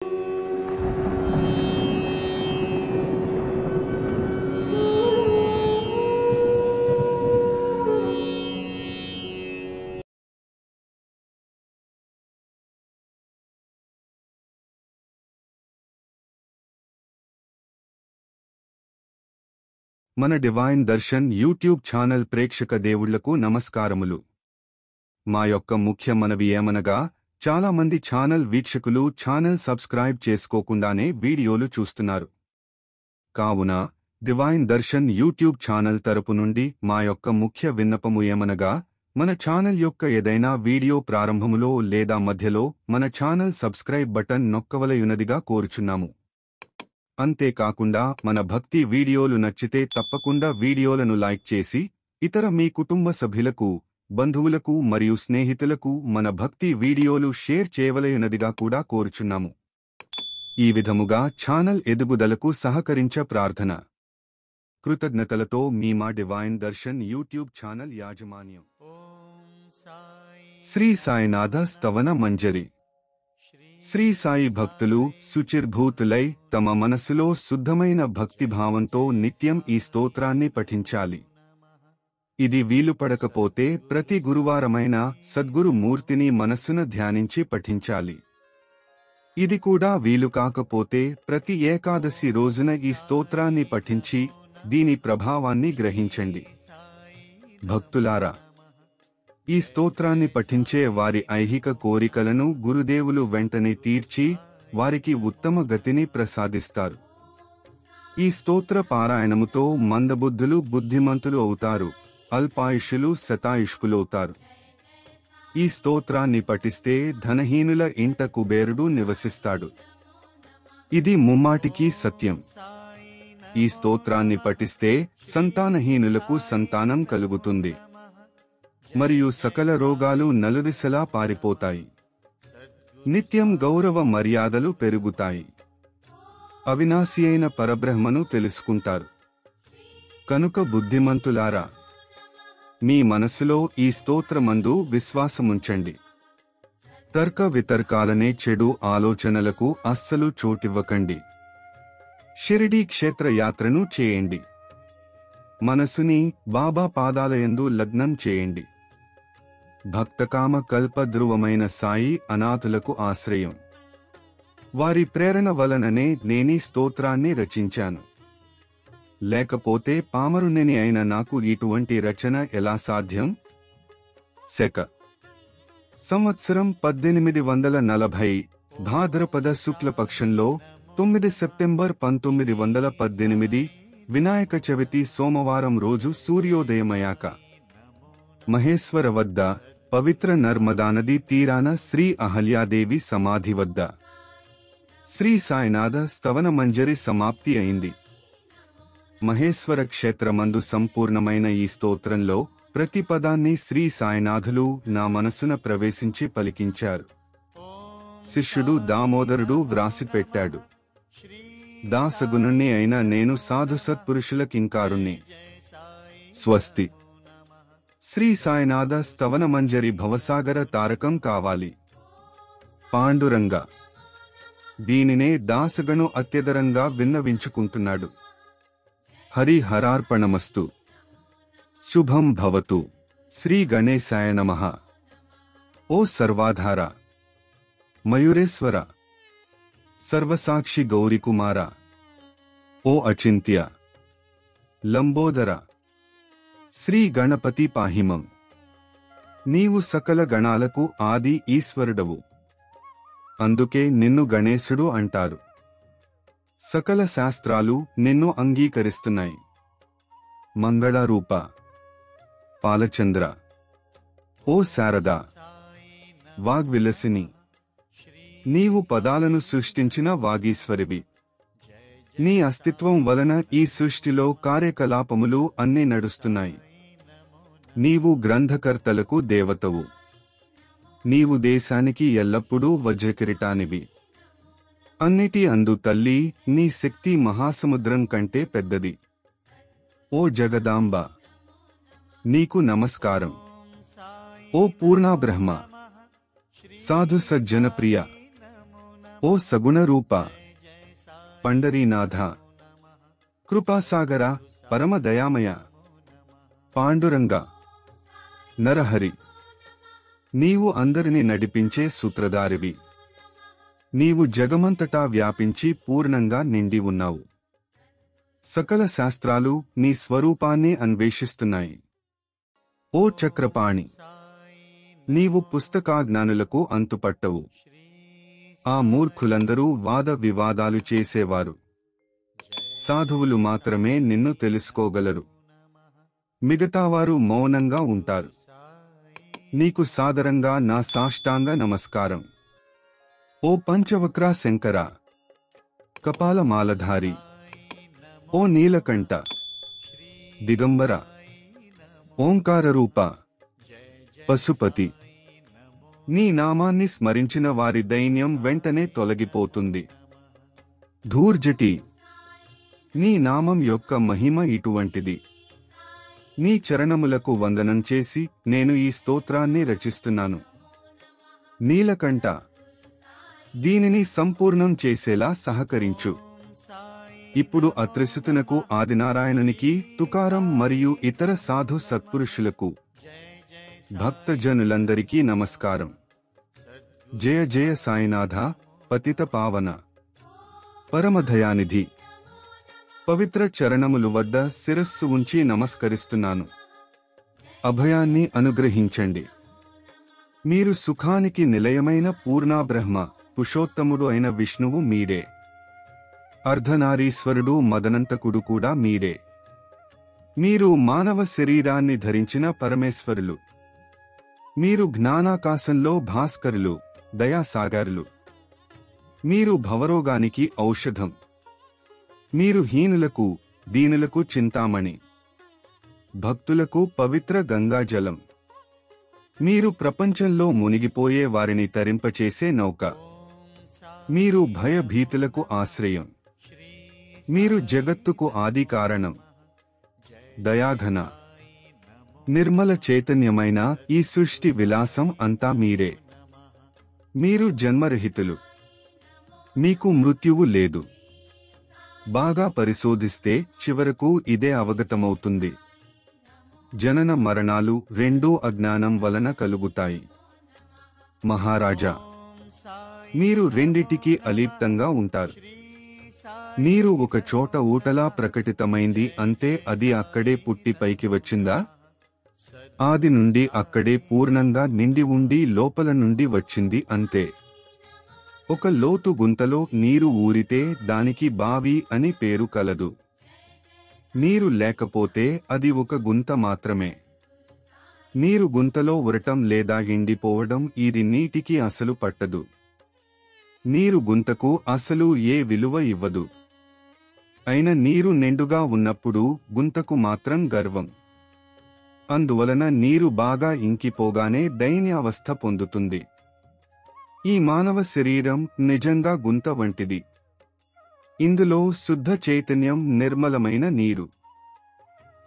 మన divine Darshan YouTube channel ప్రేక్షక దేవుళ్లకు నమస్కారములు. మా యొక్క ముఖ్య మనవి ఏమనగా, చాలా మంది ఛానల్ వీక్షకులు ఛానల్ సబ్స్క్రైబ్ చేసుకోకుండానే వీడియోలు చూస్తున్నారు. కావున డివైన్ దర్శన్ యూట్యూబ్ ఛానల్ తరపు నుండి మా యొక్క ముఖ్య విన్నపము ఏమనగా, మన ఛానల్ యొక్క ఏదైనా వీడియో ప్రారంభములో లేదా మధ్యలో మన ఛానల్ సబ్స్క్రైబ్ బటన్ నొక్కవలయునదిగా కోరుచున్నాము. అంతేకాకుండా మన భక్తి వీడియోలు నచ్చితే తప్పకుండా వీడియోలను లైక్ చేసి ఇతర మీ కుటుంబ సభ్యులకు, బంధువులకు మరియు స్నేహితులకు మన భక్తి వీడియోలు షేర్ చేయవలయునదిగా కూడా కోరుచున్నాము. ఈ విధముగా ఛానల్ ఎదుగుదలకు సహకరించ ప్రార్థన. కృతజ్ఞతలతో మీ మా డివైన్ దర్శన్ యూట్యూబ్ ఛానల్ యాజమాన్యం. శ్రీ సాయినాథ స్తవన మంజరి. శ్రీ సాయి భక్తులు శుచిర్భూతులై తమ మనసులో శుద్ధమైన భక్తిభావంతో నిత్యం ఈ స్తోత్రాన్ని పఠించాలి. ఇది వీలుపడకపోతే ప్రతి గురువారమైన సద్గురు మూర్తిని మనస్సున ధ్యానించి పఠించాలి. ఇది కూడా వీలు కాకపోతే ప్రతి ఏకాదశి రోజున ఈ స్తోత్రాన్ని పఠించి దీని ప్రభావాన్ని గ్రహించండి. భక్తులారా, ఈ స్తోత్రాన్ని పఠించే వారి ఐహిక కోరికలను గురుదేవులు వెంటనే తీర్చి వారికి ఉత్తమ గతిని ప్రసాదిస్తారు. ఈ స్తోత్ర పారాయణముతో మందబుద్ధులు బుద్ధిమంతులు అవుతారు, అల్పాయుషులు శతాయుష్కులవుతారు. ఈ స్తోత్రాన్ని పఠిస్తే ధనహీనుల ఇంట కుబేరుడు నివసిస్తాడు. ఇది ముమ్మాటికి సత్యం. ఈ స్తోత్రాన్ని పఠిస్తే సంతానహీనులకు సంతానం కలుగుతుంది మరియు సకల రోగాలు నలుదిశలా పారిపోతాయి. నిత్యం గౌరవ మర్యాదలు పెరుగుతాయి. అవినాశి అయిన పరబ్రహ్మను తెలుసుకుంటారు. కనుక బుద్ధిమంతులారా, మీ మనసులో ఈ స్తోత్రమందు విశ్వాసముంచండి. తర్క వితర్కాలనే చెడు ఆలోచనలకు అస్సలు చోటివ్వకండి. షిరిడీ క్షేత్రయాత్రను చేయండి. మనసుని బాబా పాదాలయందు లగ్నం చేయండి. భక్తకామ కల్పద్రువమైన సాయి అనాథులకు ఆశ్రయం. వారి ప్రేరణ వలననే నేనీ స్తోత్రాన్ని రచించాను. లేకపోతే పామరుణ్ణి అయిన నాకు ఇటువంటి రచన ఎలా సాధ్యం? శక సంవత్సరం 1840 భాద్రపద శుక్లపక్షంలో 9 సెప్టెంబర్ 1918 వినాయక చవితి సోమవారం రోజు సూర్యోదయమయ్యాక మహేశ్వర వద్ద పవిత్ర నర్మదా నది తీరాన శ్రీ అహల్యాదేవి సమాధి వద్ద శ్రీ సాయినాథ స్తవన మంజరి సమాప్తి అయింది. మహేశ్వర క్షేత్రమందు సంపూర్ణమైన ఈ స్తోత్రంలో ప్రతి పదాన్ని శ్రీ సాయినాథులు నా మనసున ప్రవేశించి పలికించారు. శిష్యుడు దామోదరుడు వ్రాసిపెట్టాడు. దాసగుణుణ్ణి అయిన నేను సాధు సత్పురుషులకింకారుణ్ణి. స్వస్తి. శ్రీ సాయినాథ స్తవన మంజరి భవసాగర తారకం కావాలి. పాండురంగ. దీనినే దాసగను అత్యదరంగా విన్నవించుకుంటున్నాడు. హరిహరార్పణమస్తు. శుభం భవతు. శ్రీ గణేశాయ నమః. ఓ సర్వాధార, మయూరేశ్వర, సర్వసాక్షి గౌరీకుమార, ఓ అచింత్య, లంబోదర, శ్రీ గణపతి పాహిమం. నీవు సకల గణాలకు ఆది ఈశ్వరుడవు. అందుకే నిన్ను గణేశుడు అంటారు. సకల శాస్త్రాలు నిన్ను అంగీకరిస్తున్నాయి. మంగళరూప, పాలచంద్ర, ఓ శారద, వాగ్విలసిని, నీవు పదాలను సృష్టించిన వాగీశ్వరివి. నీ అస్తిత్వం వలన ఈ సృష్టిలో కార్యకలాపములు అన్నీ నడుస్తున్నాయి. నీవు గ్రంథకర్తలకు దేవతవు. నీవు దేశానికి ఎల్లప్పుడూ వజ్రకిరీటానివి. అన్నిటి అందు తల్లి, నీ శక్తి మహాసముద్రం కంటే పెద్దది. ఓ జగదాంబ, నీకు నమస్కారం. ఓ పూర్ణాబ్రహ్మ, సాధు సజ్జన ప్రియ, ఓ సగుణరూప పండరీనాథ కృపాసాగర పరమదయామయ పాండురంగ నరహరి నీవు అందరిని నడిపించే సూత్రధారివి. నీవు జగమంతటా వ్యాపించి పూర్ణంగా నిండి ఉన్నావు. సకల శాస్త్రాలు నీ స్వరూపాన్నే అన్వేషిస్తున్నాయి. ఓ చక్రపాణి, నీవు పుస్తకాజ్ఞానులకు అంతుపట్టవు. ఆ మూర్ఖులందరూ వాద వివాదాలు చేసేవారు. సాధువులు మాత్రమే నిన్ను తెలుసుకోగలరు. మిగతావారు మౌనంగా ఉంటారు. నీకు సాదరంగా నా సాష్టాంగ నమస్కారం. ఓ పంచవక్ర శంకర, కపాలమాలధారి, ఓ నీలకంఠ, దిగంబర, ఓంకారరూప, పశుపతి, నీ నామాన్ని స్మరించిన వారి దైన్యం వెంటనే తొలగిపోతుంది. ధూర్జటి, నీ నామం యొక్క మహిమ ఇటువంటిది. నీ చరణములకు వందనం చేసి నేను ఈ స్తోత్రాన్ని రచిస్తున్నాను. నీలకంఠ, దీనిని సంపూర్ణం చేసేలా సహకరించు. ఇప్పుడు అత్రిసుతునకు, ఆదినారాయణునికి, తుకారం మరియు ఇతర సాధు సత్పురుషులకు, భక్తజనులందరికీ నమస్కారం. జయ జయ సాయినాథ, పతిత పావన, పరమదయానిధి. పవిత్ర చరణములు వద్ద శిరస్సు ఉంచి నమస్కరిస్తున్నాను. అభయాన్ని అనుగ్రహించండి. మీరు సుఖానికి నిలయమైన పూర్ణాబ్రహ్మ, పురుషోత్తముడు అయిన విష్ణువు మీరే. అర్ధనారీశ్వరుడు మదనంతకుడు కూడా మీరే. మీరు మానవ శరీరాన్ని ధరించిన పరమేశ్వరులు. మీరు జ్ఞానాకాశంలో భాస్కరులు, దయాసాగరులు. మీరు భవరోగానికి ఔషధం. మీరు హీనులకు, దీనులకు చింతామణి, భక్తులకు పవిత్ర గంగాజలం. మీరు ప్రపంచంలో మునిగిపోయే వారిని తరింపచేసే నౌక. మీరు భయభీతులకు ఆశ్రయం. మీరు జగత్తుకు ఆది కారణం. దయాఘన, నిర్మల చైతన్యమైన ఈ సృష్టి విలాసం అంతా మీరే. మీరు జన్మరహితులు. మీకు మృత్యువు లేదు. బాగా పరిశోధిస్తే చివరకు ఇదే అవగతమవుతుంది. జనన మరణాలు రెండూ అజ్ఞానం వలన కలుగుతాయి. మహారాజా, మీరు రెండిటికీ అలీప్తంగా ఉంటారు. నీరు ఒక చోట ఊటలా ప్రకటితమైంది అంతే, అది అక్కడే పుట్టి పైకి వచ్చిందా? ఆది నుండి అక్కడే పూర్ణంగా నిండి ఉండి లోపల నుండి వచ్చింది అంతే. ఒక లోతు గుంతలో నీరు ఊరితే దానికి బావి అని పేరు కలదు. నీరు లేకపోతే అది ఒక గుంత మాత్రమే. నీరు గుంతలో ఉరటం లేదా ఎండిపోవడం ఇది నీటికి అసలు పట్టదు. నీరు గుంతకు అసలు ఏ విలువ ఇవ్వదు. అయిన నీరు నిండుగా ఉన్నప్పుడు గుంతకు మాత్రం గర్వం. అందువలన నీరు బాగా ఇంకిపోగానే దైన్యావస్థ పొందుతుంది. ఈ మానవ శరీరం నిజంగా గుంత వంటిది. ఇందులో శుద్ధ చైతన్యం, నిర్మలమైన నీరు.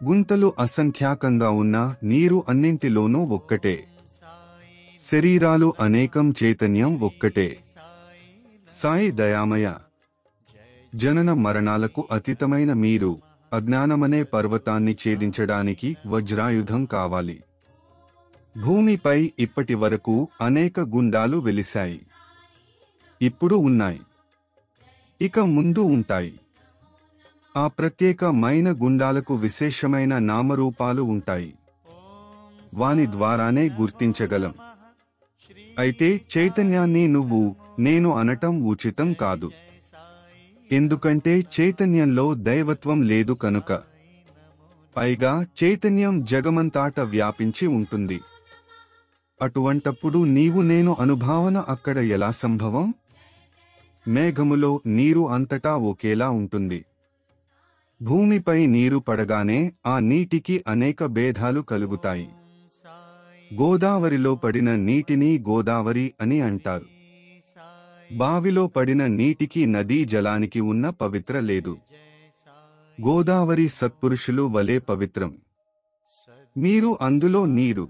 గుంతలు అసంఖ్యాకంగా ఉన్న నీరు అన్నింటిలోనూ ఒక్కటే. శరీరాలు అనేకం, చైతన్యం ఒక్కటే. సాయి దయామయ, జనన మరణాలకు అతీతమైన మీరు అజ్ఞానమనే పర్వతాన్ని ఛేదించడానికి వజ్రాయుధం కావాలి. భూమిపై ఇప్పటి వరకు అనేక గుండాలు వెలిశాయి. ఇప్పుడు ఉన్నాయి, ఇక ముందు ఉంటాయి. ఆ ప్రత్యేకమైన గుండాలకు విశేషమైన నామరూపాలు ఉంటాయి. వాని ద్వారానే గుర్తించగలం. అయితే చైతన్యాన్ని నువ్వు, నేను అనటం ఉచితం కాదు. ఎందుకంటే చైతన్యంలో దైవత్వం లేదు కనుక. పైగా చైతన్యం జగమంతాట వ్యాపించి ఉంటుంది. అటువంటప్పుడు నీవు నేను అనుభావన అక్కడ ఎలా సంభవం? మేఘములో నీరు అంతటా ఒకేలా ఉంటుంది. భూమిపై నీరు పడగానే ఆ నీటికి అనేక భేదాలు కలుగుతాయి. గోదావరిలో పడిన నీటిని గోదావరి అని అంటారు. బావిలో పడిన నీటికి, నదీ జలానికి ఉన్న పవిత్ర లేదు. గోదావరి సత్పురుషులు వలె పవిత్రం. మీరు అందులో నీరు.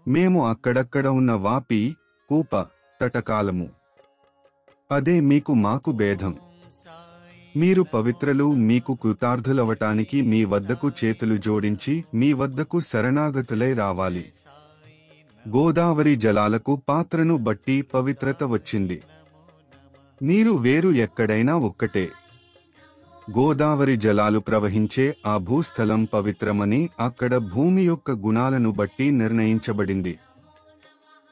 మేము అక్కడక్కడ ఉన్న వాపి, కూప, తటకాలము. అదే మీకు మాకు భేదం. మీరు పవిత్రులు, మీకు కృతార్థులవటానికి మీ వద్దకు చేతులు జోడించి మీ వద్దకు శరణాగతులై రావాలి. గోదావరి జలాలకు పాత్రను బట్టి పవిత్రత వచ్చింది. నీరు వేరు ఎక్కడైనా ఒక్కటే. గోదావరి జలాలు ప్రవహించే ఆ భూస్థలం పవిత్రమని అక్కడ భూమి యొక్క గుణాలను బట్టి నిర్ణయించబడింది.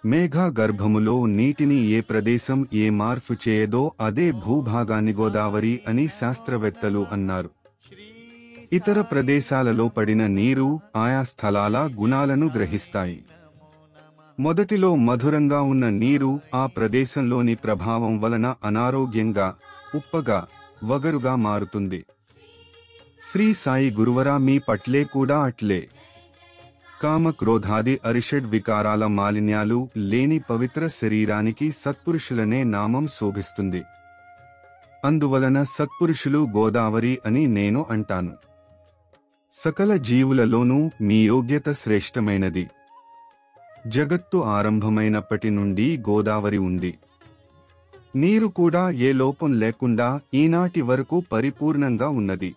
మేఘ గర్భములో నీటిని ఏ ప్రదేశం ఏ మార్పు చేయదో అదే భూభాగాన్ని గోదావరి అని శాస్త్రవేత్తలు అన్నారు. ఇతర ప్రదేశాలలో పడిన నీరు ఆయా స్థలాల గుణాలను గ్రహిస్తాయి. మొదటిలో మధురంగా ఉన్న నీరు ఆ ప్రదేశంలోని ప్రభావం వలన అనారోగ్యంగా, ఉప్పగా, వగరుగా మారుతుంది. శ్రీ సాయి గురువరా మీ పట్లే కూడా అట్లే. కామ క్రోధాది అరిషడ్ వికారాల మాలిన్యాలు లేని పవిత్ర శరీరానికి సత్పురుషులనే నామం శోభిస్తుంది. అందువలన సత్పురుషులు గోదావరి అని నేను అంటాను. సకల జీవులలోనూ మీ యోగ్యత శ్రేష్టమైనది. జగత్తు ఆరంభమైనప్పటి నుండి గోదావరి ఉంది. నీరు కూడా ఏ లోపం లేకుండా ఈనాటి వరకు పరిపూర్ణంగా ఉన్నది.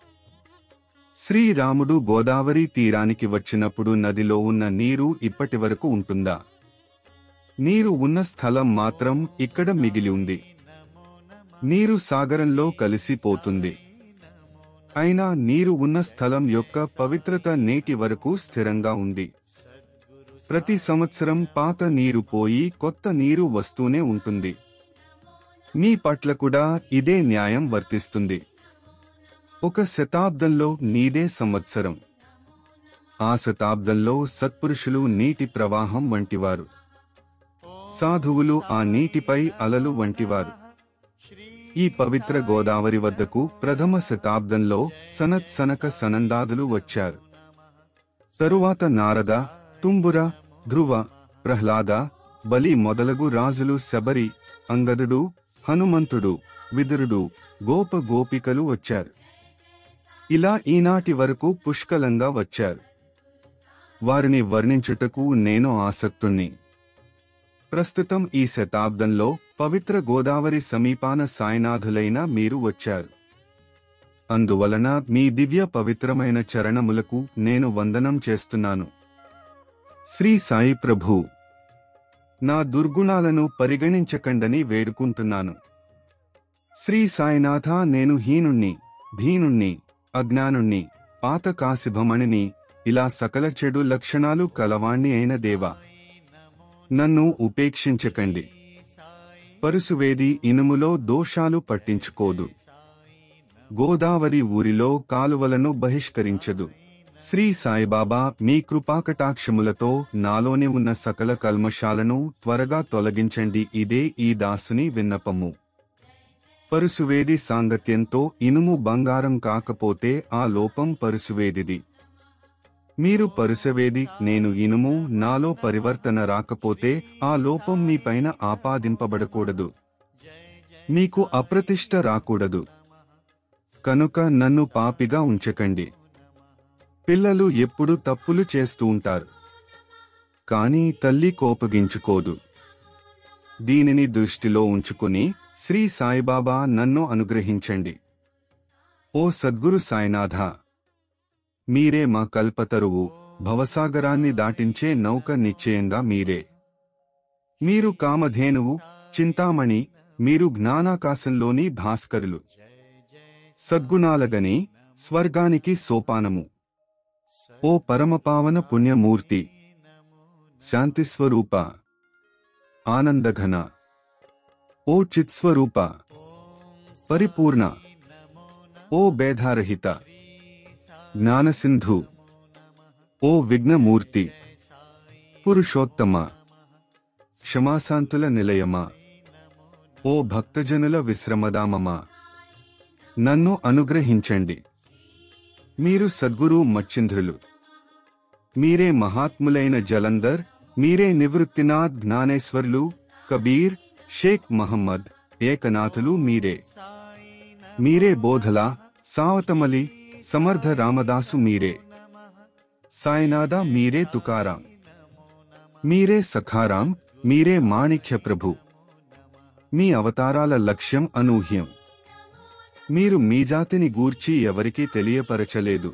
శ్రీరాముడు గోదావరి తీరానికి వచ్చినప్పుడు నదిలో ఉన్న నీరు ఇప్పటివరకు ఉంటుందా? నీరు ఉన్న స్థలం మాత్రం ఇక్కడ మిగిలి ఉంది. నీరు సాగరంలో కలిసిపోతుంది. అయినా నీరు ఉన్న స్థలం యొక్క పవిత్రత నేటి వరకు స్థిరంగా ఉంది. ప్రతి సంవత్సరం పాత నీరు పోయి కొత్త నీరు వస్తూనే ఉంటుంది. మీ పట్ల కూడా ఇదే న్యాయం వర్తిస్తుంది. ఒక శతాబ్దంలో నీదే సంవత్సరం. ఆ శతాబ్దంలో సత్పురుషులు నీటి ప్రవాహం వంటివారు. సాధువులు ఆ నీటిపై అలలు వంటివారు. ఈ పవిత్ర గోదావరి వద్దకు ప్రథమ శతాబ్దంలో సనత్ సనక సనందాదులు వచ్చారు. తరువాత నారద, తుంబుర, ధ్రువ, ప్రహ్లాద, బలి మొదలగు రాజులు శబరి, అంగదుడు, హనుమంతుడు, విదురుడు, గోప గోపికలు వచ్చారు. ఇలా ఈనాటి వరకు పుష్కలంగా వచ్చారు. వారిని వర్ణించుటకు నేను ఆసక్తుణ్ణి. ప్రస్తుతం ఈ శతాబ్దంలో పవిత్ర గోదావరి సమీపాన సాయినాథులైన మీరు వచ్చారు. అందువలన మీ దివ్య పవిత్రమైన చరణములకు నేను వందనం చేస్తున్నాను. శ్రీ సాయి ప్రభూ, నా దుర్గుణాలను పరిగణించకండని వేడుకుంటున్నాను. శ్రీ సాయినాథ, నేను హీనుణ్ణి, ధీనుణ్ణి, అజ్ఞానుణ్ణి, పాత కాశిభమణిని, ఇలా సకల చెడు లక్షణాలు కలవాణ్ణి అయిన దేవా, నన్ను ఉపేక్షించకండి. పరుసువేది ఇనుములో దోషాలు పట్టించుకోదు. గోదావరి ఊరిలో కాలువలను బహిష్కరించదు. శ్రీ సాయిబాబా, మీ కృపాకటాక్షములతో నాలోనే ఉన్న సకల కల్మషాలను త్వరగా తొలగించండి. ఇదే ఈ దాసుని విన్నపము. పరుసువేది సాంగత్యంతో ఇనుము బంగారం కాకపోతే ఆ లోపం పరుసువేదిది. మీరు పరుసవేది, నేను ఇనుము, నాలో పరివర్తన రాకపోతే ఆ లోపం మీపైన ఆపాదింపబడకూడదు. మీకు అప్రతిష్ట రాకూడదు. కనుక నన్ను పాపిగా ఉంచకండి. పిల్లలు ఎప్పుడు తప్పులు చేస్తూ ఉంటారు, కానీ తల్లి కోపగించుకోదు. దీనిని దృష్టిలో ఉంచుకుని శ్రీ సాయిబాబా నన్ను అనుగ్రహించండి. ఓ సద్గురు సాయినాథ, మీరే మా కల్పతరువు, భవసాగరాన్ని దాటించే నౌక నిశ్చయంగా మీరే. మీరు కామధేనువు, చింతామణి, మీరు జ్ఞానాకాశంలోని భాస్కరులు. సద్గుణాలగని స్వర్గానికి సోపానము. ఓ పరమపావన పుణ్యమూర్తి, శాంతిస్వరూప, ఆనందఘన, ఓ చిత్స్వరూప, పరిపూర్ణ, ఓ భేదారహిత, జ్ఞానసింధు, ఓ విఘ్నమూర్తి, పురుషోత్తమ, క్షమాశాంతుల నిలయమా, ఓ భక్తజనుల విశ్రమధామమా, నన్ను అనుగ్రహించండి. మీరు సద్గురు మచ్చింద్రులు. మీరే మహాత్ములైన జలంధర్, మీరే నివృత్తినాథ్, జ్ఞానేశ్వర్లు, కబీర్, షేక్ మహమ్మద్, ఏకనాథులు మీరే. మీరే బోధలా, సావతమలి, సమర్థ రామదాసు మీరే. సాయినాథ, మీరే తుకారాం, మీరే సఖారాం, మీరే మాణిక్య ప్రభు. మీ అవతారాల లక్ష్యం అనూహ్యం. మీరు మీ జాతిని గూర్చి ఎవరికీ తెలియపరచలేదు.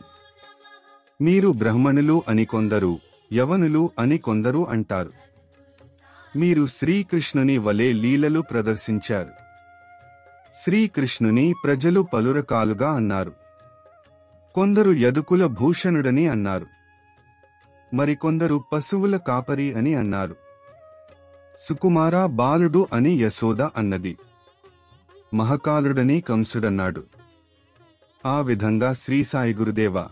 మీరు బ్రాహ్మణులు అని కొందరు, యవనులు అని కొందరు అంటారు. మీరు శ్రీకృష్ణుని వలె లీలలు ప్రదర్శించారు. శ్రీకృష్ణుని ప్రజలు పలురకాలుగా అన్నారు. కొందరు యదుకుల భూషణుడని అన్నారు. మరికొందరు పశువుల కాపరి అని అన్నారు. సుకుమార బాలుడు అని యశోద అన్నది. మహాకాలుడని కంసుడన్నాడు. ఆ విధంగా శ్రీ సాయి గురుదేవా,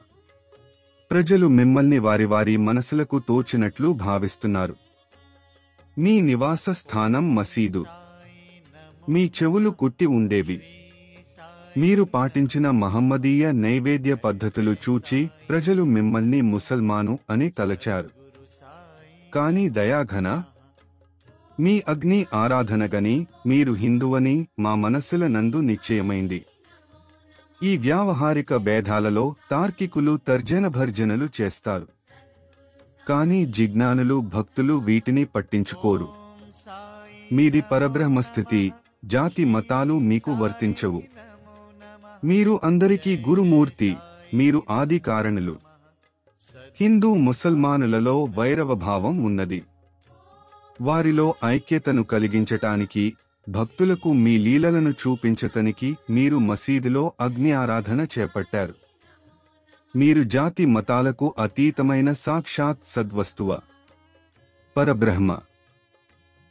ప్రజలు మిమ్మల్ని వారి వారి మనసులకు తోచినట్లు భావిస్తున్నారు. మీ నివాస స్థానం మసీదు. మీ చెవులు కుట్టి ఉండేవి. మీరు పాటించిన మహమ్మదీయ నైవేద్య పద్ధతులు చూచి ప్రజలు మిమ్మల్ని ముసల్మాను అని తలచారు. కాని దయాఘన, మీ అగ్ని ఆరాధనగని మీరు హిందువని మా మనస్సుల నందు నిశ్చయమైంది. ఈ వ్యావహారిక భేదాలలో తార్కికులు తర్జనభర్జనలు చేస్తారు. కాని జిజ్ఞానులు భక్తులు వీటిని పట్టించుకోరు. మీది పరబ్రహ్మస్థితి, జాతి మతాలు మీకు వర్తించవు. మీరు అందరికీ గురుమూర్తి, మీరు ఆది కారణులు. హిందూ ముసల్మానులలో వైరవభావం ఉన్నది. వారిలో ఐక్యతను కలిగించటానికి, భక్తులకు మీ లీలలను చూపించటానికి మీరు మసీదులో అగ్ని ఆరాధన చేపట్టారు. మీరు జాతి మతాలకు అతీతమైన సాక్షాత్ సద్వస్తువ, పరబ్రహ్మ.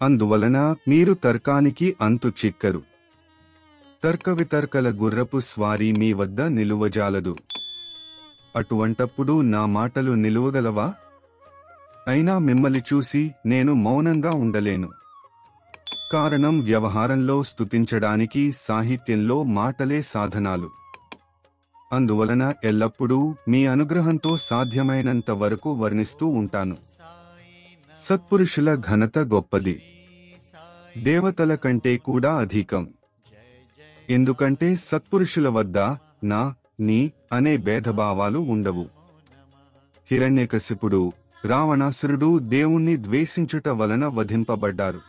అందువలన మీరు తర్కానికి అంతు చిక్కరు. తర్కవితర్కల గుర్రపు స్వారీ మీ వద్ద నిలువజాలదు. అటువంటప్పుడు నా మాటలు నిలువగలవా? అయినా మిమ్మల్ని చూసి నేను మౌనంగా ఉండలేను. కారణం, వ్యవహారంలో స్తుతించడానికి సాహిత్యంలో మాటలే సాధనాలు. అందువలన ఎల్లప్పుడూ మీ అనుగ్రహంతో సాధ్యమైనంత వరకు వర్ణిస్తూ ఉంటాను. సత్పురుషుల ఘనత గొప్పది, దేవతల కంటే కూడా అధికం. ఎందుకంటే సత్పురుషుల వద్ద నా, నీ అనే భేదభావాలు ఉండవు. హిరణ్యకశిపుడు, రావణాసురుడు దేవుణ్ణి ద్వేషించుట వలన వధింపబడ్డారు.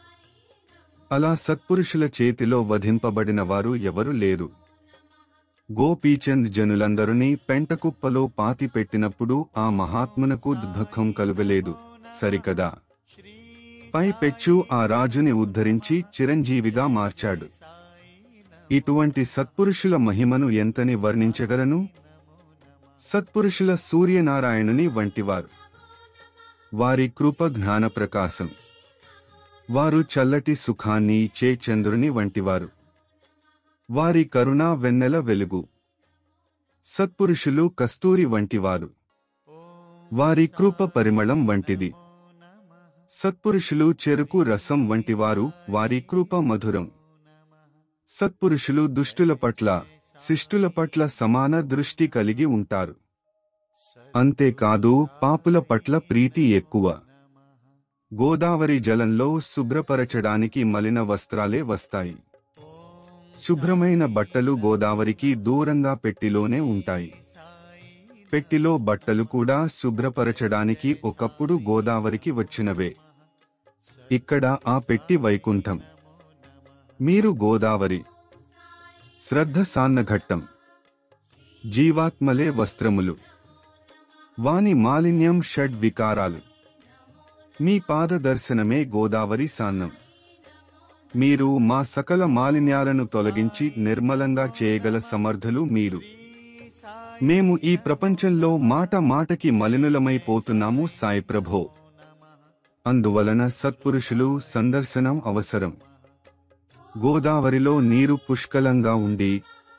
అలా సత్పురుషుల చేతిలో వధింపబడిన వారు ఎవరు లేరు. గోపీచంద్ జనులందరినీ పెంటకుప్పలో పాతిపెట్టినప్పుడు ఆ మహాత్మునకు దుఃఖం కలుగలేదు, సరికదా? పై పెచ్చు ఆ రాజుని ఉద్ధరించి చిరంజీవిగా మార్చాడు. ఇటువంటి సత్పురుషుల మహిమను ఎంతని వర్ణించగలను? సత్పురుషుల సూర్యనారాయణుని వంటివారు. వారి కృప జ్ఞాన ప్రకాశం. వారు చల్లటి సుఖాన్ని ఇచ్చే చంద్రుని వంటివారు. వారి కరుణా వెన్నెల వెలుగు. సత్పురుషులు కస్తూరి వంటివారు. వారి కృప పరిమళం వంటిది. సత్పురుషులు చెరుకు రసం వంటివారు, వారి కృప మధురం. సత్పురుషులు దుష్టుల పట్ల, శిష్టుల పట్ల సమాన దృష్టి కలిగి ఉంటారు. అంతేకాదు పాపుల పట్ల ప్రీతి ఎక్కువ. గోదావరి జలంలో శుభ్రపరచడానికి మలిన వస్త్రాలే వస్తాయి. శుభ్రమైన బట్టలు గోదావరికి దూరంగా పెట్టిలోనే ఉంటాయి. పెట్టిలో బట్టలు కూడా శుభ్రపరచడానికి ఒకప్పుడు గోదావరికి వచ్చినవే. ఇక్కడ ఆ పెట్టి వైకుంఠం. మీరు గోదావరి. శ్రద్ధ సాన్నఘట్టం. జీవాత్మలే వస్త్రములు. వాని మాలిన్యం షడ్ వికారాలు. మీ పాదదర్శనమే గోదావరి సాన్నం. మీరు మా సకల మాలిన్యాలను తొలగించి నిర్మలంగా చేయగల సమర్థులు మీరు. మేము ఈ ప్రపంచంలో మాట మాటకి మలినులమైపోతున్నాము సాయి ప్రభో. అందువలన సత్పురుషులు సందర్శనం అవసరం. గోదావరిలో నీరు పుష్కలంగా ఉండి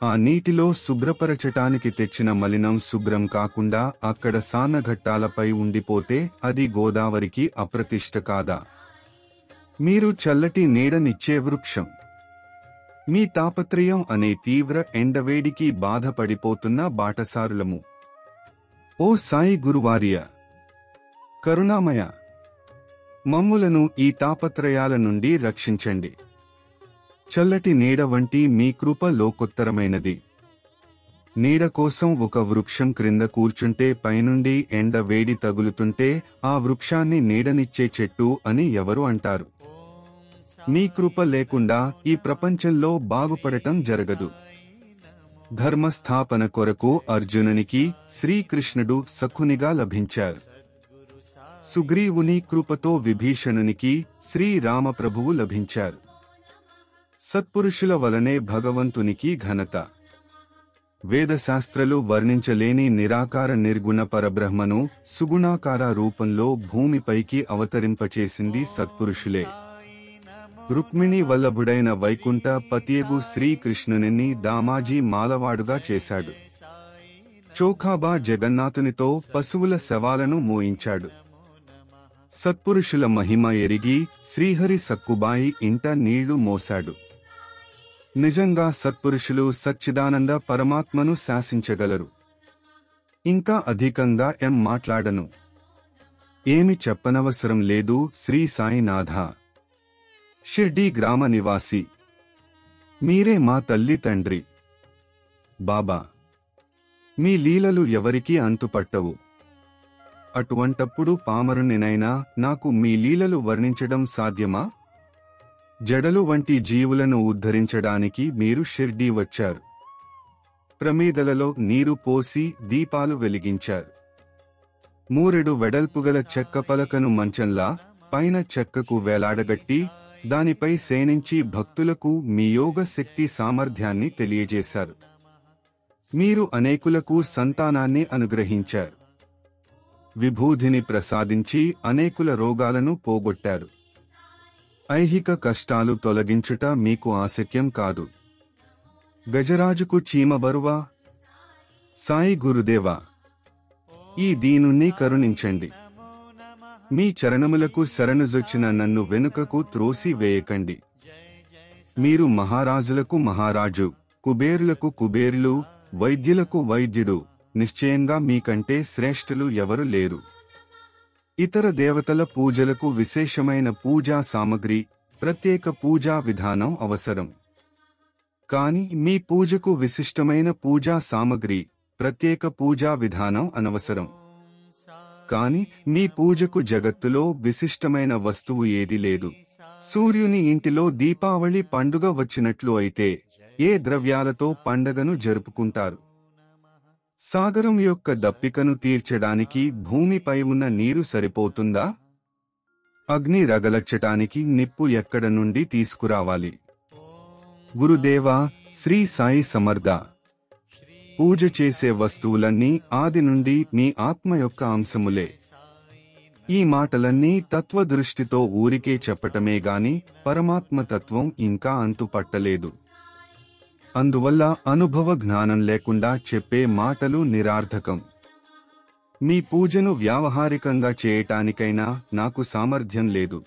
ఆ నీటిలో శుభ్రపరచటానికి తెచ్చిన మలినం శుభ్రం కాకుండా అక్కడ సానఘట్టాలపై ఉండిపోతే అది గోదావరికి అప్రతిష్ట కాదా? మీరు చల్లటి నీడనిచ్చే వృక్షం. మీ తాపత్రయం అనే తీవ్ర ఎండవేడికి బాధపడిపోతున్న బాటసారులము. ఓ సాయి గురువార్య, కరుణామయ, మమ్ములను ఈ తాపత్రయాల నుండి రక్షించండి. చల్లటి నీడ వంటి మీ కృప లోకోత్తరమైనది. నీడ కోసం ఒక వృక్షం క్రింద కూర్చుంటే పైనుండి ఎండ వేడి తగులుతుంటే ఆ వృక్షాన్ని నీడనిచ్చే చెట్టు అని ఎవరు అంటారు? మీ కృప లేకుండా ఈ ప్రపంచంలో బాగుపడటం జరగదు. ధర్మస్థాపన కొరకు అర్జునునికి శ్రీకృష్ణుడు సఖునిగా లభించారు. సుగ్రీవుని కృపతో విభీషణునికి శ్రీరామప్రభువు లభించారు. సత్పురుషుల వలనే భగవంతునికి ఘనత. వేదశాస్త్రలు వర్ణించలేని నిరాకార నిర్గుణ పరబ్రహ్మను సుగుణాకార రూపంలో భూమిపైకి అవతరింపచేసింది సత్పురుషులే. రుక్మిణీ వల్లభుడైన వైకుంఠ పతియగు శ్రీకృష్ణుని దామాజీ మాలవాడుగా చేశాడు. చోఖాబా జగన్నాథునితో పశువుల శవాలను మోయించాడు. సత్పురుషుల మహిమ ఎరిగి శ్రీహరి సక్కుబాయి ఇంట నీళ్లు మోశాడు. నిజంగా సత్పురుషులు సచ్చిదానంద పరమాత్మను శాసించగలరు. ఇంకా అధికంగా మాట్లాడను. ఏమి చెప్పనవసరం లేదు. శ్రీ సాయినాథ, షిర్డీ గ్రామ నివాసి, మీరే మా తల్లి తండ్రి. బాబా, మీ లీలలు ఎవరికీ అంతుపట్టవు. అటువంటప్పుడు పామరునినైనా నాకు మీ లీలలు వర్ణించడం సాధ్యమా? జడలు వంటి జీవులను ఉద్ధరించడానికి మీరు షిర్డీ వచ్చారు. ప్రమీదలలో నీరు పోసి దీపాలు వెలిగించారు. మూరెడు వెడల్పుగల చెక్క పలకను మంచంలా పైన చెక్కకు వేలాడగట్టి దానిపై శయనించి భక్తులకు మీ యోగ శక్తి సామర్థ్యాన్ని తెలియజేశారు. మీరు అనేకులకు సంతానాన్ని అనుగ్రహించారు. విభూధిని ప్రసాదించి అనేకుల రోగాలను పోగొట్టారు. ఐహిక కష్టాలు తొలగించుట మీకు ఆశక్యం కాదు. గజరాజుకు చీమ బరువా? సాయి గురుదేవా, ఈ దీనుణ్ణి కరుణించండి. మీ చరణములకు శరణుజొచ్చిన నన్ను వెనుకకు త్రోసి వేయకండి. మీరు మహారాజులకు మహారాజు, కుబేరులకు కుబేరులు, వైద్యులకు వైద్యుడు. నిశ్చయంగా మీకంటే శ్రేష్ఠులు ఎవరు లేరు. ఇతర దేవతల పూజలకు విశేషమైన పూజా సామగ్రి, ప్రత్యేక పూజా విధానం అవసరం. కాని మీ పూజకు విశిష్టమైన పూజా సామగ్రి, ప్రత్యేక పూజా విధానం అనవసరం. కాని మీ పూజకు జగత్తులో విశిష్టమైన వస్తువు ఏదీ లేదు. సూర్యుని ఇంటిలో దీపావళి పండుగ వచ్చినట్లు అయితే ఏ ద్రవ్యాలతో పండగను జరుపుకుంటారు? సాగరం యొక్క దప్పికను తీర్చడానికి భూమిపై ఉన్న నీరు సరిపోతుందా? అగ్ని రగలచ్చటానికి నిప్పు ఎక్కడ నుండి తీసుకురావాలి? గురుదేవా, శ్రీ సాయి సమర్థ, పూజ చేసే వస్తువులన్నీ ఆది నుండి మీ ఆత్మ యొక్క అంశములే. ఈ మాటలన్నీ తత్వదృష్టితో ఊరికే చెప్పటమే గాని పరమాత్మ తత్వం ఇంకా అంతుపట్టలేదు. అందువల్ల అనుభవ జ్ఞానం లేకుండా చెప్పే మాటలు నిరార్థకం. మీ పూజను వ్యావహారికంగా చేయటానికైనా నాకు సామర్థ్యం లేదు.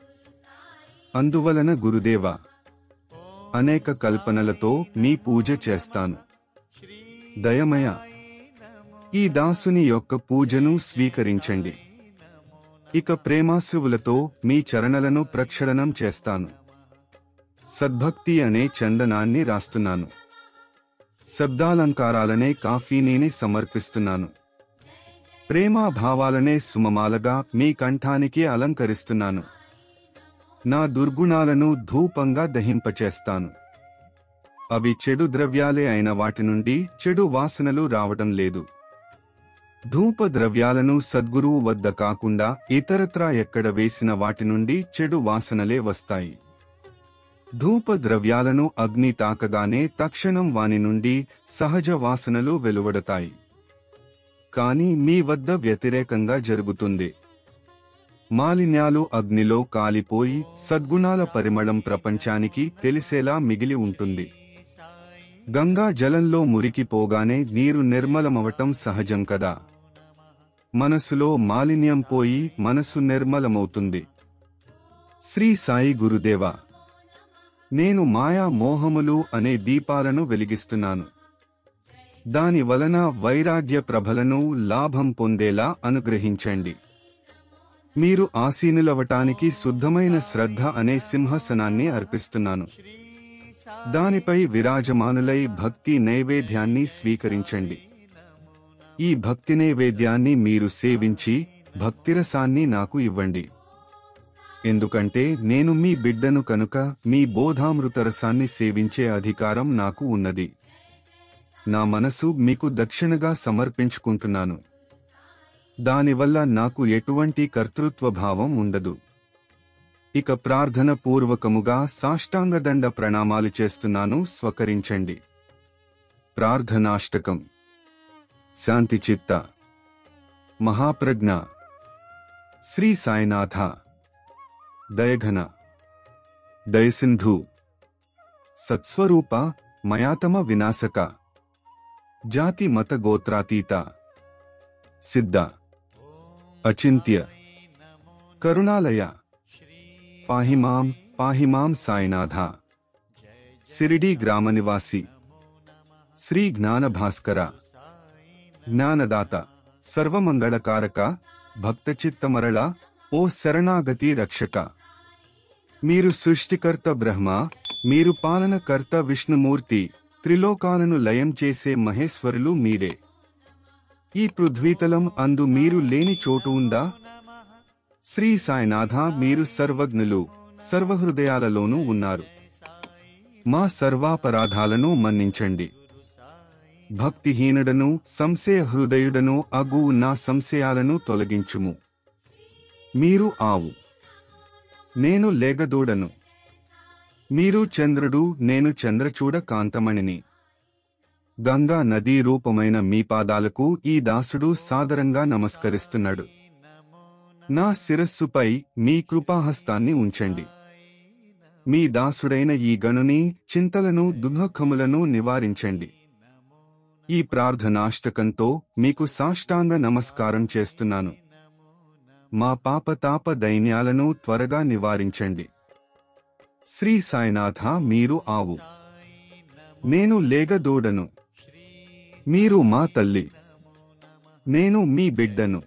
అందువలన గురుదేవా, అనేక కల్పనలతో మీ పూజ చేస్తాను. దయమయ, ఈ దాసుని యొక్క పూజను స్వీకరించండి. ఇక ప్రేమాశ్రువులతో మీ చరణలను ప్రక్షళనం చేస్తాను. సద్భక్తి అనే చందనాన్ని రాస్తున్నాను. శబ్దాలంకారాలనే కాఫీనీని సమర్పిస్తున్నాను. ప్రేమాభావాలనే సుమమాలగా మీ కంఠానికి అలంకరిస్తున్నాను. నా దుర్గుణాలను ధూపంగా దహింపచేస్తాను. అవి చెడు ద్రవ్యాలే అయిన వాటి నుండి చెడు వాసనలు రావడం లేదు. ధూప ద్రవ్యాలను సద్గురువు వద్ద కాకుండా ఇతరత్రా ఎక్కడ వేసిన వాటి నుండి చెడు వాసనలే వస్తాయి. ధూప ద్రవ్యాలను అగ్ని తాకగానే తక్షణం వాని నుండి సహజ వాసనలు వెలువడతాయి. కాని మీ వద్ద వ్యతిరేకంగా జరుగుతుంది. మాలిన్యాలు అగ్నిలో కాలిపోయి సద్గుణాల పరిమళం ప్రపంచానికి తెలిసేలా మిగిలి ఉంటుంది. గంగా జలంలో మురికిపోగానే నీరు నిర్మలమవటం సహజం కదా. మనసులో మాలిన్యం పోయి మనసు నిర్మలమవుతుంది. శ్రీ సాయి గురుదేవా, నేను మాయా మోహములు అనే దీపాలను వెలిగిస్తున్నాను. దాని వలన వైరాగ్య ప్రభలను లాభం పొందేలా అనుగ్రహించండి. మీరు ఆసీనులవటానికి శుద్ధమైన శ్రద్ధ అనే సింహాసనాన్ని అర్పిస్తున్నాను. దానిపై విరాజమానులై భక్తి నైవేద్యాన్ని స్వీకరించండి. ఈ భక్తి నైవేద్యాన్ని మీరు సేవించి భక్తిరసాన్ని నాకు ఇవ్వండి. ఎందుకంటే నేను మీ బిడ్డను కనుక మీ బోధామృతరసాన్ని సేవించే అధికారం నాకు ఉన్నది. నా మనసు మీకు దక్షిణగా సమర్పించుకుంటున్నాను. దానివల్ల నాకు ఎటువంటి కర్తృత్వభావం ఉండదు. ఇక ప్రార్థన పూర్వకముగా సాష్టాంగదండ ప్రణామాలు చేస్తున్నాను, స్వకరించండి. ప్రార్థనాష్టకం. శాంతిచిత్త మహాప్రజ్ఞ శ్రీ సాయినాథ దయఘన దయసింధు సత్స్వరూప మయాతమ వినాశక జాతి మత గోత్రాతీత సిద్ధ అచింత్య కరుణాలయ పాహిమాం సాయినాథ సిరిడి గ్రామనివాసి శ్రీ జ్ఞానభాస్కర జ్ఞానదాత సర్వమంగళకారక భక్తచిత్తమరళ ఓ శరణాగతి రక్షక. మీరు సృష్టికర్త బ్రహ్మ, మీరు పాలనకర్త విష్ణుమూర్తి, త్రిలోకాలను లయం చేసే మహేశ్వరులు మీరే. ఈ పృథ్వీతలం అందు మీరు లేని చోటు ఉందా? శ్రీ సాయినాథ, మీరు సర్వజ్ఞులు, సర్వహృదయాలలోనూ ఉన్నారు. మా సర్వాపరాధాలను మన్నించండి. భక్తిహీనుడను సంశయ హృదయుడను అగు నా సంశయాలను తొలగించుము. మీరు ఆవు, నేను లేగదూడను. మీరు చంద్రుడు, నేను చంద్రచూడ కాంతమణిని. గంగా నదీ రూపమైన మీ పాదాలకు ఈ దాసుడు సాదరంగా నమస్కరిస్తున్నాడు. నా శిరస్సుపై మీ కృపాహస్తాన్ని ఉంచండి. మీ దాసుడైన ఈ గణుని చింతలను దుఃఖములను నివారించండి. ఈ ప్రార్థనాష్టకంతో మీకు సాష్టాంగ నమస్కారం చేస్తున్నాను. మా పాపతాప దైన్యాలను త్వరగా నివారించండి. శ్రీ సాయినాథ, మీరు ఆవు, నేను లేగదూడను. మీరు మా తల్లి, నేను మీ బిడ్డను.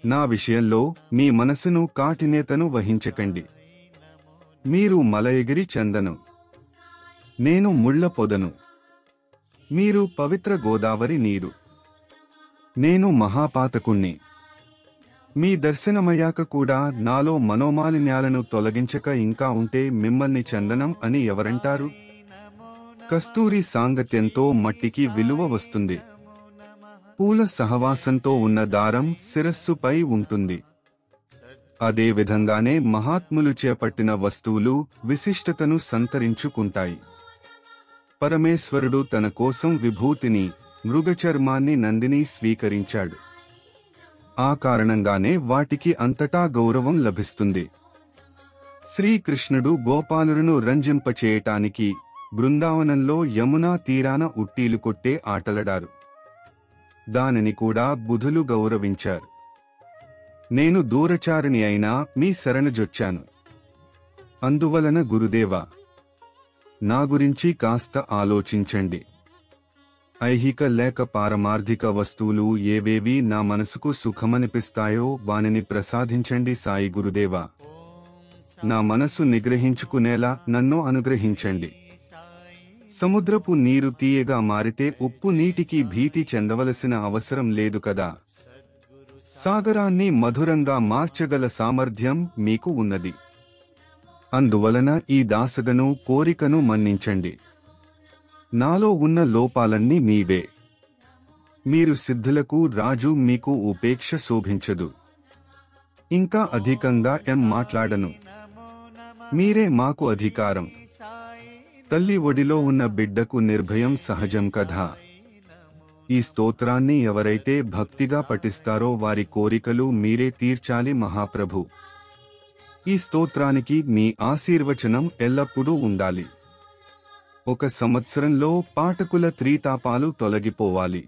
నా విషయంలో మీ మనసును కాటినేతను వహించకండి. మీరు మలయగిరి చందను, నేను ముళ్ల పొదను. మీరు పవిత్ర గోదావరి నీరు, నేను మహాపాతకుణ్ణి. మీ దర్శనమయ్యాక కూడా నాలో మనోమాలిన్యాలను తొలగించక ఇంకా ఉంటే మిమ్మల్ని చందనం అని ఎవరంటారు? కస్తూరి సాంగత్యంతో మట్టికి విలువ వస్తుంది. పూల సహవాసంతో ఉన్న దారం శిరస్సుపై ఉంటుంది. అదే విధంగానే మహాత్ములు చేపట్టిన వస్తువులు విశిష్టతను సంతరించుకుంటాయి. పరమేశ్వరుడు తన కోసం విభూతిని, మృగచర్మాన్ని నందిని స్వీకరించాడు. ఆ కారణంగానే వాటికి అంతటా గౌరవం లభిస్తుంది. శ్రీకృష్ణుడు గోపాలులను రంజింపచేయటానికి బృందావనంలో యమునా తీరాన ఉట్టీలు కొట్టే ఆటలడారు. దానిని కూడా బుధులు గౌరవించారు. నేను దూరచారిణి అయినా మీ శరణుజొచ్చాను. అందువలన గురుదేవా, నా గురించి కాస్త ఆలోచించండి. ఐహిక లేక పారమార్థిక వస్తువులు ఏవేవి నా మనసుకు సుఖమనిపిస్తాయో వానిని ప్రసాదించండి సాయి గురుదేవా. నా మనసు నిగ్రహించుకునేలా నన్ను అనుగ్రహించండి. సముద్రపు నీరు తీయగా మారితే ఉప్పు నీటికి భీతి చెందవలసిన అవసరం లేదు కదా. సాగరాన్ని మధురంగా మార్చగల సామర్థ్యం మీకు ఉన్నది. అందువలన ఈ దాసగను కోరికను మన్నించండి. నాలో ఉన్న లోపాలన్నీ మీవే. మీరు సిద్ధులకు రాజు, మీకు ఉపేక్ష శోభించదు. ఇంకా అధికంగా మాట్లాడను. మీరే మాకు అధికారం. తల్లి ఒడిలో ఉన్న బిడ్డకు నిర్భయం సహజం కదా. ఈ స్తోత్రాన్ని ఎవరైతే భక్తిగా పఠిస్తారో వారి కోరికలు మీరే తీర్చాలి మహాప్రభు. ఈ స్తోత్రానికి మీ ఆశీర్వచనం ఎల్లప్పుడూ ఉండాలి. ఒక సంవత్సరంలో పాఠకుల త్రీతాపాలు తొలగిపోవాలి.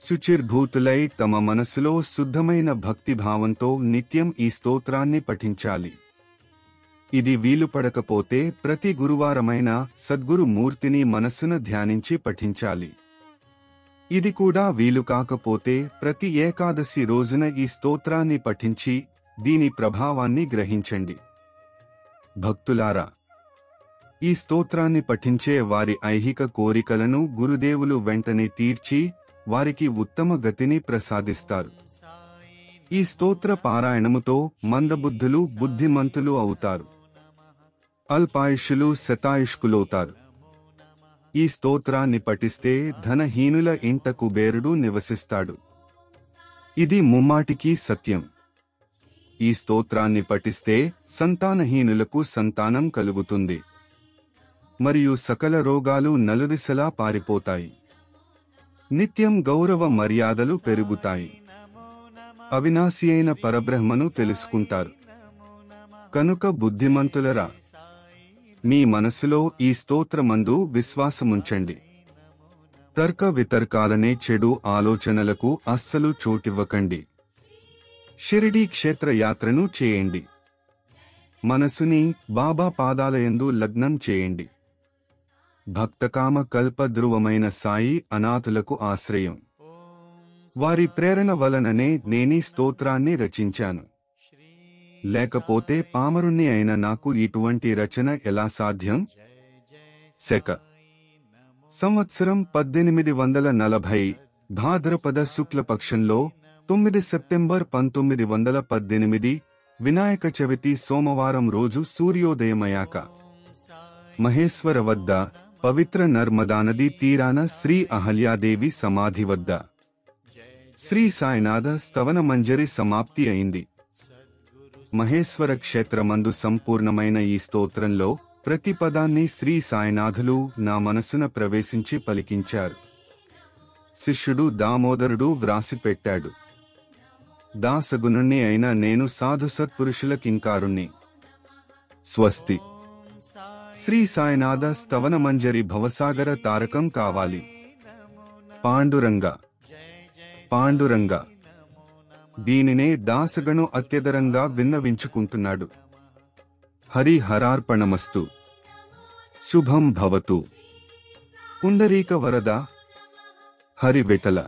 శుచిర్భూతులై తమ మనసులో శుద్ధమైన భక్తిభావంతో నిత్యం ఈ స్తోత్రాన్ని పఠించాలి. ఇది వీలుపడకపోతే ప్రతి గురువారమైన సద్గురు మూర్తిని మనస్సున ధ్యానించి పఠించాలి. ఇది కూడా వీలు కాకపోతే ప్రతి ఏకాదశి రోజున ఈ స్తోత్రాన్ని పఠించి దీని ప్రభావాన్ని గ్రహించండి. భక్తులారా, ఈ స్తోత్రాన్ని పఠించే వారి ఐహిక కోరికలను గురుదేవులు వెంటనే తీర్చి వారికి ఉత్తమ గతిని ప్రసాదిస్తారు. ఈ స్తోత్ర పారాయణముతో మందబుద్ధులు బుద్ధిమంతులు అవుతారు, అల్పాయుష్యులు శతాయుష్కులవుతారు. ఈ స్తోత్రాన్ని పఠిస్తే ధనహీనుల ఇంట కుబేరుడు నివసిస్తాడు. ఇది ముమ్మాటికి సత్యం. ఈ స్తోత్రాన్ని పఠిస్తే సంతానహీనులకు సంతానం కలుగుతుంది మరియు సకల రోగాలు నలుదిశలా పారిపోతాయి. నిత్యం గౌరవ మర్యాదలు పెరుగుతాయి. అవినాశి అయిన పరబ్రహ్మను తెలుసుకుంటారు. కనుక బుద్ధిమంతులరా, మీ మనసులో ఈ స్తోత్రమందు విశ్వాసముంచండి. తర్క వితర్కాలనే చెడు ఆలోచనలకు అస్సలు చోటివ్వకండి. షిరిడీ క్షేత్రయాత్రను చేయండి. మనసుని బాబా పాదాలయందు లగ్నం చేయండి. భక్తకామ కల్పద్రువమైన సాయి అనాథులకు ఆశ్రయం. వారి ప్రేరణ వలననే నేనీ స్తోత్రాన్ని రచించాను. లేకపోతే పామరుణ్ణి అయిన నాకు ఇటువంటి రచన ఎలా సాధ్యం? శక సంవత్సరం 1840 భాద్రపద శుక్లపక్షంలో 9 సెప్టెంబర్ 1918 వినాయక చవితి సోమవారం రోజు సూర్యోదయమయ్యాక మహేశ్వర వద్ద పవిత్ర నర్మదానది తీరాన శ్రీ అహల్యాదేవి సమాధి వద్ద శ్రీ సాయినాథ స్తవన మంజరి సమాప్తి అయింది. మహేశ్వర క్షేత్రమందు సంపూర్ణమైన ఈ స్తోత్రంలో ప్రతి పదాన్ని శ్రీ సాయినాథులు నా మనసున ప్రవేశించి పలికించారు. శిష్యుడు దామోదరుడు వ్రాసిపెట్టాడు. దాసగుణుణ్ణి అయిన నేను సాధు సత్పురుషులకింకారుణ్ణి. స్వస్తి. శ్రీ సాయినాథ స్తవన మంజరి భవసాగర తారకం కావాలి. పాండురంగ పాండురంగ. దీనినే దాసగను అత్యదరంగా విన్నవించుకుంటున్నాడు. హరి హరార్పణమస్తు. శుభం భవతు. పుండరీక వరద. హరి విఠల.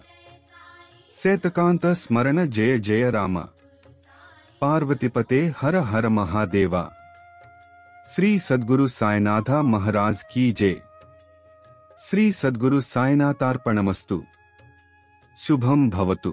శేతకాంత స్మరణ జయ జయ రామ. పార్వతిపతే హర హర మహాదేవ. శ్రీ సద్గురు సాయినాథ మహారాజ్ కీ జై. శ్రీ సద్గురు సాయినాథార్పణమస్తు. శుభం భవతు.